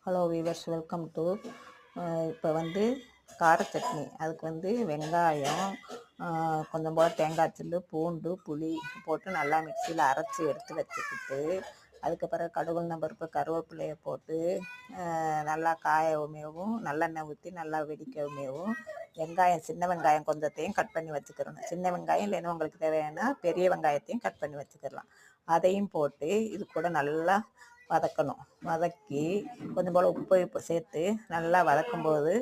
Hello viewers, welcome to இப்போ வந்து கார சட்னி. அதுக்கு வந்து வெங்காயம், கொஞ்சம் போல் தேங்காய் சில்லு, பூண்டு, புளி போட்டு நல்லா மிக்சியில் அரைச்சி எடுத்து வச்சுக்கிட்டு, அதுக்கப்புறம் கடுகு பருப்பு கருவேப்பிலையை போட்டு நல்லா காயவுமேவும் நல்லெண்ணெய் ஊற்றி நல்லா வெடிக்கவுமேவும் வெங்காயம், சின்ன வெங்காயம் கொஞ்சத்தையும் கட் பண்ணி வச்சுக்கிறணும். சின்ன வெங்காயம் இல்லைன்னா உங்களுக்கு தேவையான பெரிய வெங்காயத்தையும் கட் பண்ணி வச்சுக்கிடலாம். அதையும் போட்டு இது கூட நல்லா வதக்கணும். வதக்கி கொஞ்சம் போல் உப்பு சேர்த்து நல்லா வதக்கும்போது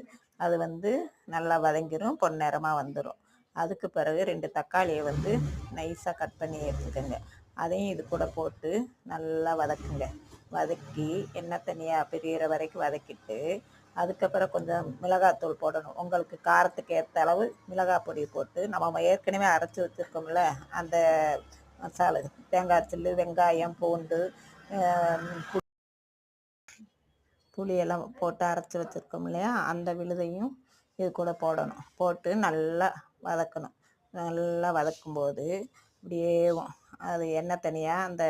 அது வந்து நல்லா வதங்கிடும், பொன்னிறமாக வந்துடும். அதுக்கு பிறகு 2 தக்காளியை வந்து நைஸாக கட் பண்ணி எடுத்துக்கோங்க. அதையும் இது கூட போட்டு நல்லா வதக்குங்க. வதக்கி எண்ணெய் தனியாக பிரிகிற வரைக்கும் வதக்கிட்டு, அதுக்கப்புறம் கொஞ்சம் மிளகாத்தூள் போடணும். உங்களுக்கு காரத்துக்கு ஏற்ற அளவு மிளகாய் பொடி போட்டு, நம்ம ஏற்கனவே அரைச்சி வச்சுருக்கோம்ல அந்த மசாலா, தேங்காய் சில்லு, வெங்காயம், பூண்டு, புளியெல்லாம் போட்டு அரைச்சி வச்சுருக்கோம் இல்லையா, அந்த விழுதையும் இது கூட போடணும். போட்டு நல்லா வதக்கணும். நல்லா வதக்கும்போது இப்படியே அது எண்ணெய் தனியாக அந்த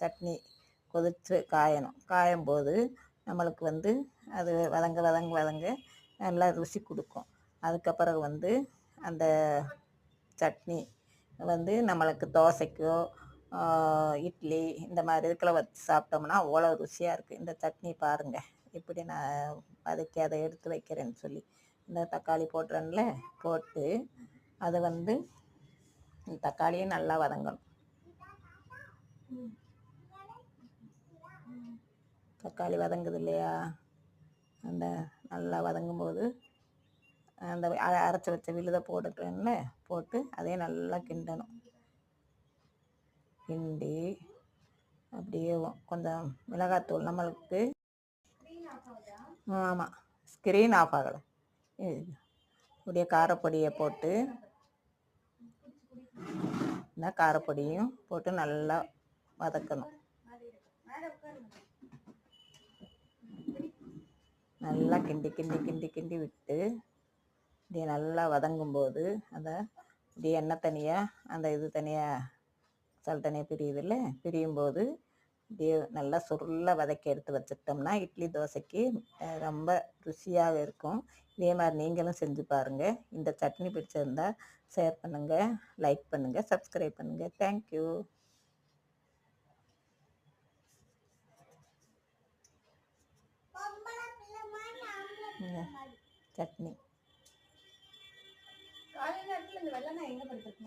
சட்னி கொதித்து காயும்போது நம்மளுக்கு வந்து அது வதங்க நல்லா ருசி கொடுக்கும். அதுக்கப்புறம் வந்து அந்த சட்னி வந்து நம்மளுக்கு தோசைக்கோ இட்லி இந்த மாதிரி இதுக்கெல்லாம் வச்சு சாப்பிட்டோம்னா அவ்வளோ ருசியாக இருக்குது. இந்த சட்னி பாருங்கள் இப்படி நான் வதக்கி அதை எடுத்து வைக்கிறேன்னு சொல்லி இந்த தக்காளி போட்டுறேன்ல, போட்டு அதை வந்து தக்காளியும் நல்லா வதங்கணும். தக்காளி வதங்குது இல்லையா, அந்த நல்லா வதங்கும்போது அந்த அரைச்சி வச்ச விழுதை போட்டுக்கிறேன்ல, போட்டு அதையும் நல்லா கிண்டணும். கிண்டி அப்படியே கொஞ்சம் மிளகாத்தூள் நம்மளுக்கு, ஆமாம் ஸ்க்ரீன் ஆஃப் ஆகலை, இப்படியே காரப்பொடியை போட்டு இந்த காரப்பொடியும் போட்டு நல்லா வதக்கணும். நல்லா கிண்டி கிண்டி கிண்டி கிண்டி விட்டு இப்படி நல்லா வதங்கும்போது அந்த இப்படி எண்ணெய் தனியாக அந்த இது தனியாக மசால் தனியாக பிரியுதில்ல, பிரியும்போது இப்படியே நல்லா சுருள வதக்கி எடுத்து வச்சுக்கிட்டோம்னா இட்லி தோசைக்கு ரொம்ப ருசியாக இருக்கும். இதே மாதிரி நீங்களும் செஞ்சு பாருங்கள். இந்த சட்னி பிடிச்சிருந்தா ஷேர் பண்ணுங்கள், லைக் பண்ணுங்கள், சப்ஸ்கிரைப் பண்ணுங்கள். தேங்க்யூ. சட்னி